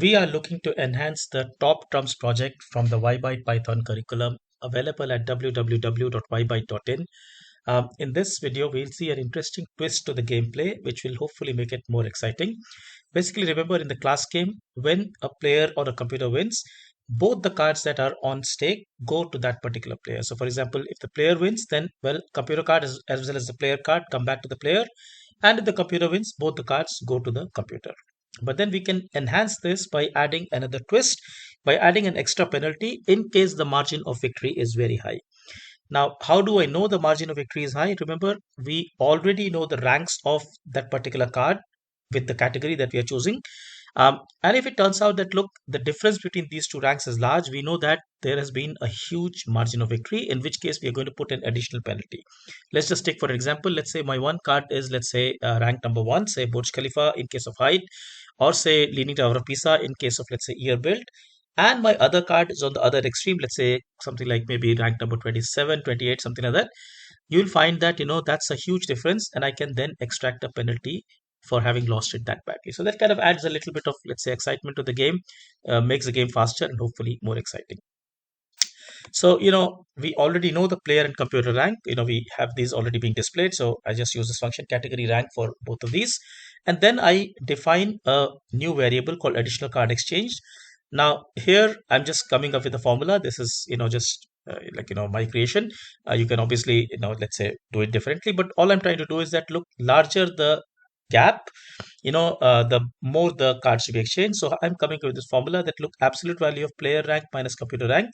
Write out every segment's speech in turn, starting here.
We are looking to enhance the top Trumps project from the YByte Python curriculum available at www.ybyte.in. In this video, we'll see an interesting twist to the gameplay, which will hopefully make it more exciting. Basically, remember in the class game, when a player or a computer wins, both the cards that are on stake go to that particular player. So, for example, if the player wins, then, well, computer card as well as the player card come back to the player. And if the computer wins, both the cards go to the computer. But then we can enhance this by adding another twist, by adding an extra penalty in case the margin of victory is very high. Now, how do I know the margin of victory is high? Remember, we already know the ranks of that particular card with the category that we are choosing. And if it turns out that, look, the difference between these two ranks is large, we know that there has been a huge margin of victory, in which case we are going to put an additional penalty. Let's just take, for example, let's say my one card is, let's say, rank number one, say Burj Khalifa in case of height, or say Leaning Tower of Pisa in case of, let's say, year built. And my other card is on the other extreme, let's say something like maybe rank number 27, 28, something like that. You'll find that, that's a huge difference, and I can then extract a penalty for having lost it that badly. So that kind of adds a little bit of, let's say, excitement to the game, makes the game faster and hopefully more exciting. So, we already know the player and computer rank. We have these already being displayed. So I just use this function category rank for both of these. And then I define a new variable called additional card exchange. Now here I'm just coming up with a formula. This is, just my creation. You can obviously, let's say do it differently, but all I'm trying to do is that, look, larger the gap, the more the cards should be exchanged. So I'm coming up with this formula that, look, absolute value of player rank minus computer rank.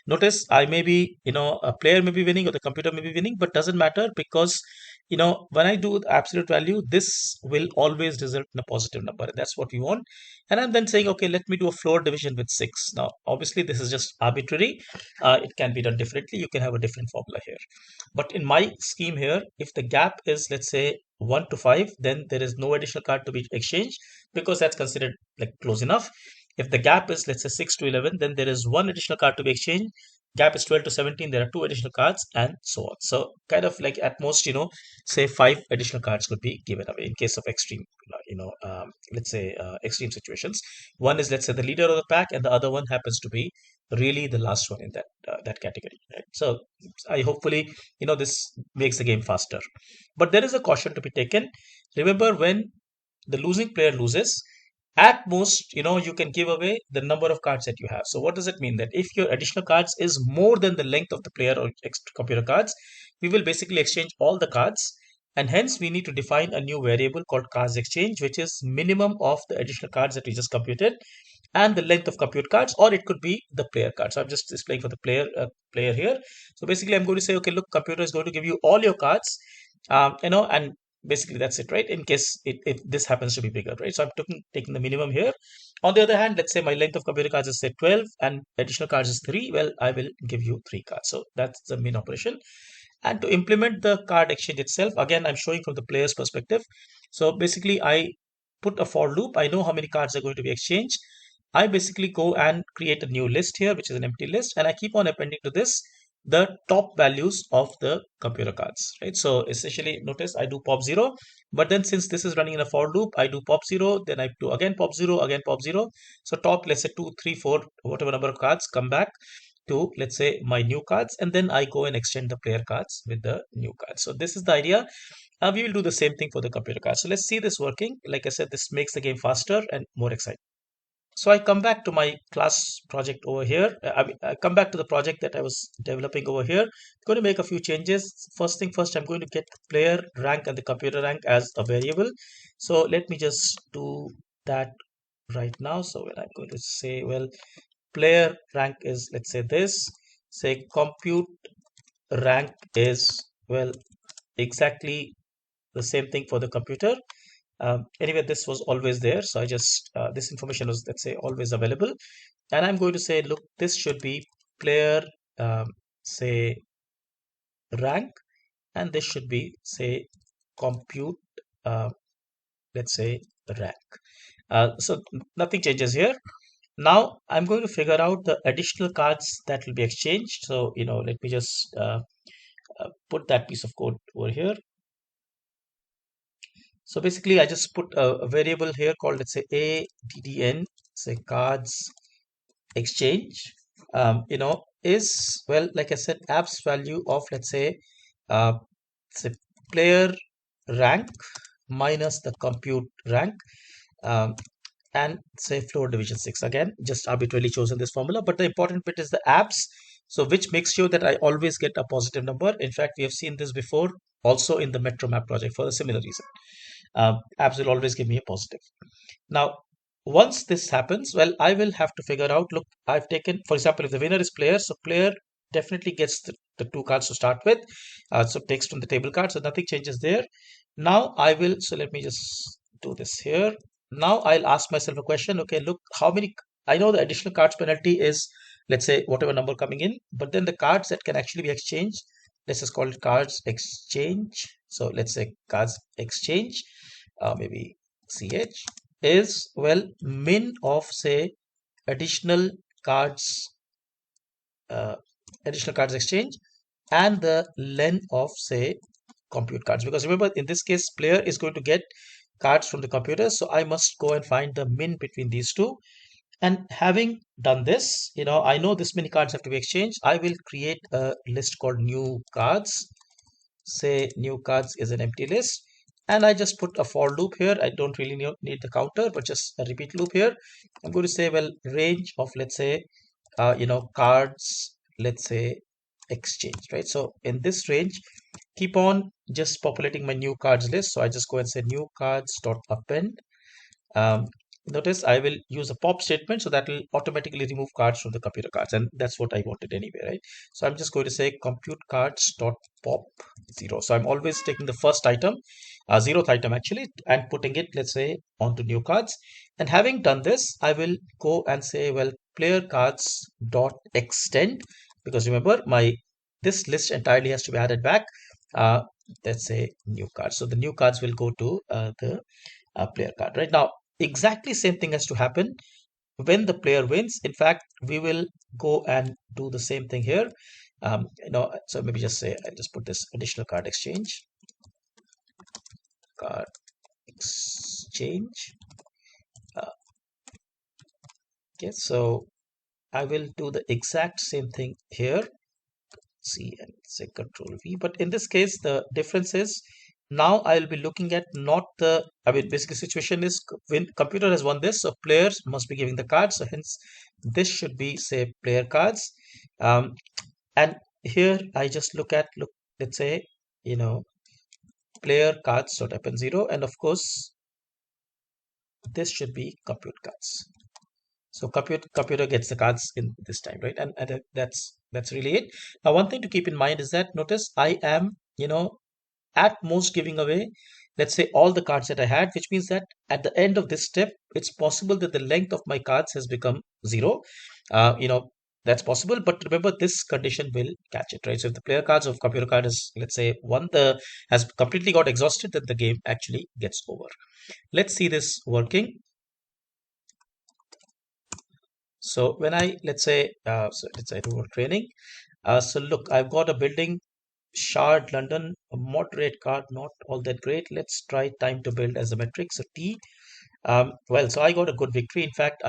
Notice I may be, a player may be winning or the computer may be winning, but doesn't matter because, when I do the absolute value, this will always result in a positive number. And that's what we want. And I'm then saying, okay, let me do a floor division with 6. Now, obviously, this is just arbitrary. It can be done differently. You can have a different formula here. But in my scheme here, if the gap is, let's say, 1 to 5, then there is no additional card to be exchanged because that's considered like close enough. If the gap is, let's say, 6 to 11, then there is one additional card to be exchanged. Gap is 12 to 17, there are two additional cards, and so on. So kind of like at most, say 5 additional cards could be given away in case of extreme, let's say extreme situations. One is, let's say, the leader of the pack, and the other one happens to be really the last one in that category, right? So I hopefully, this makes the game faster. But there is a caution to be taken. Remember, when the losing player loses, at most, you can give away the number of cards that you have. So what does it mean? That if your additional cards is more than the length of the player or computer cards, we will basically exchange all the cards, and hence we need to define a new variable called cards exchange, which is minimum of the additional cards that we just computed and the length of compute cards, or it could be the player card. So I'm just displaying for the player here. So basically I'm going to say, okay, look, computer is going to give you all your cards, and basically that's it, right? In case if this happens to be bigger, right? So I'm taking the minimum here. On the other hand, let's say my length of computer cards is, say, 12 and additional cards is 3. Well, I will give you 3 cards. So that's the main operation. And to implement the card exchange itself, again, I'm showing from the player's perspective. So basically I put a for loop. I know how many cards are going to be exchanged. I basically go and create a new list here, which is an empty list, and I keep on appending to this the top values of the computer cards, right? So essentially, notice I do pop 0, but then since this is running in a for loop, I do pop 0, then I do again pop 0, again pop 0. So top, let's say 2, 3, 4, whatever number of cards come back to, let's say, my new cards, and then I go and extend the player cards with the new cards. So this is the idea. We will do the same thing for the computer cards. So let's see this working. Like I said, this makes the game faster and more exciting. So I come back to my class project over here. I come back to the project that I was developing over here. I'm going to make a few changes. First thing first, I'm going to get player rank and the computer rank as a variable. So let me just do that right now. So when I'm going to say, well, player rank is, let's say, this. Say compute rank is, well, exactly the same thing for the computer. Anyway, this was always there. So I just, this information was, let's say, always available. And I'm going to say, look, this should be player, say, rank, and this should be, say, compute, uh, let's say, rank. So nothing changes here. Now I'm going to figure out the additional cards that will be exchanged. So, let me just put that piece of code over here. So basically, I just put a variable here called, let's say, addn say cards exchange, is, well, like I said, app's value of, uh, say player rank minus the compute rank, um, and say floor division 6. Again, just arbitrarily chosen this formula, but the important bit is the apps. So which makes sure that I always get a positive number. In fact, we have seen this before also in the metro map project for a similar reason. Apps will always give me a positive. Now, once this happens, well, I will have to figure out, look, I've taken, for example, if the winner is player, so player definitely gets the two cards to start with. So takes from the table card, so nothing changes there. Now I will, so let me just do this here. Now I'll ask myself a question. Okay, look, how many, I know the additional cards penalty is, let's say, whatever number coming in, but then the cards that can actually be exchanged, let's just call it cards exchange. So let's say cards exchange, maybe CH is, well, min of, say, additional cards, uh, additional cards exchange, and the len of, say, compute cards. Because remember, in this case, player is going to get cards from the computer, so I must go and find the min between these two. And having done this, I know this many cards have to be exchanged. I will create a list called new cards. Say new cards is an empty list, and I just put a for loop here. I don't really need the counter, but just a repeat loop here. I'm going to say, well, range of, let's say, cards, let's say, exchange, right? So in this range, keep on just populating my new cards list. So I just go and say new cards dot append. um, Notice I will use a pop statement, so that will automatically remove cards from the computer cards, and that's what I wanted anyway, right? So I'm just going to say compute cards dot pop 0. So I'm always taking the first item, zeroth item actually, and putting it, let's say, onto new cards. And having done this, I will go and say, well, player cards dot extend, because remember, my this list entirely has to be added back. uh, let's say new cards, so the new cards will go to the player card. Right now, exactly same thing has to happen when the player wins. In fact, we will go and do the same thing here. So maybe just say, I'll just put this additional card exchange. Card exchange. Okay, so I will do the exact same thing here. C and say Control V. But in this case, the difference is, now I'll be looking at not the, I mean, basically situation is when computer has won this, so players must be giving the cards. So hence this should be, say, player cards. And here I just look, let's say, player cards dot append 0, and of course this should be compute cards. So computer gets the cards in this time, right? And that's really it. Now, one thing to keep in mind is that, notice I am, at most giving away, let's say, all the cards that I had, which means that at the end of this step, it's possible that the length of my cards has become 0. Uh, you know, that's possible, but remember, this condition will catch it, right? So if the player cards of computer card is, let's say, has completely got exhausted, then the game actually gets over. Let's see this working. So when I, let's say, do a training. So look, I've got a building, Shard London, a moderate card, not all that great. Let's try time to build as a metric. So T. Well, so I got a good victory. In fact,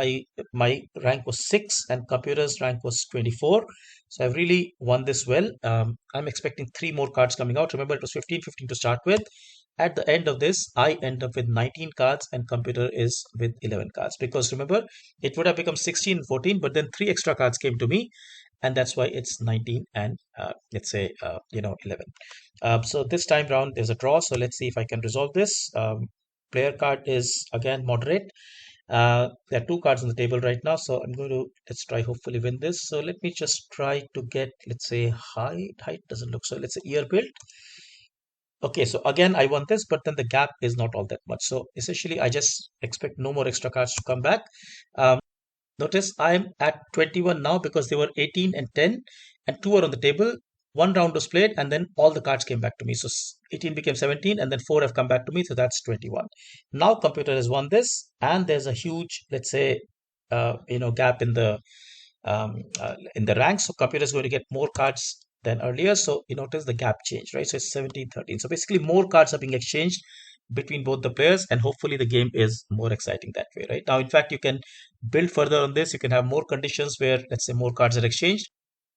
my rank was 6 and computer's rank was 24. So I've really won this well. I'm expecting 3 more cards coming out. Remember, it was 15-15 to start with. At the end of this, I end up with 19 cards and computer is with 11 cards. Because remember, it would have become 16 and 14, but then 3 extra cards came to me, and that's why it's 19 and let's say 11. So this time round there's a draw, so let's see if I can resolve this. Player card is again moderate. There are 2 cards on the table right now, so I'm going to, let's try, hopefully win this. So let me just try to get, let's say, height doesn't look, so let's say year built. Okay, so again I won this, but then the gap is not all that much, so essentially I just expect no more extra cards to come back. Notice I'm at 21 now because they were 18 and 10 and 2 are on the table. One round was played and then all the cards came back to me. So 18 became 17 and then 4 have come back to me. So that's 21. Now computer has won this and there's a huge, let's say, gap in the ranks. So computer is going to get more cards than earlier. So you notice the gap change, right? So it's 17, 13. So basically more cards are being exchanged between both the players, and hopefully the game is more exciting that way, right? Now, in fact, you can build further on this. You can have more conditions where, let's say, more cards are exchanged.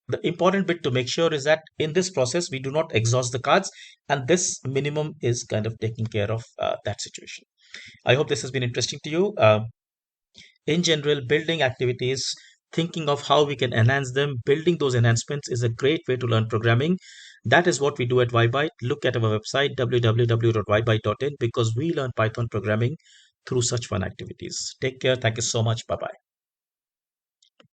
The important bit to make sure is that in this process, we do not exhaust the cards, and this minimum is kind of taking care of that situation. I hope this has been interesting to you. In general, building activities, thinking of how we can enhance them, building those enhancements is a great way to learn programming. That is what we do at YByte. Look at our website www.ybyte.in because we learn Python programming through such fun activities. Take care. Thank you so much. Bye bye.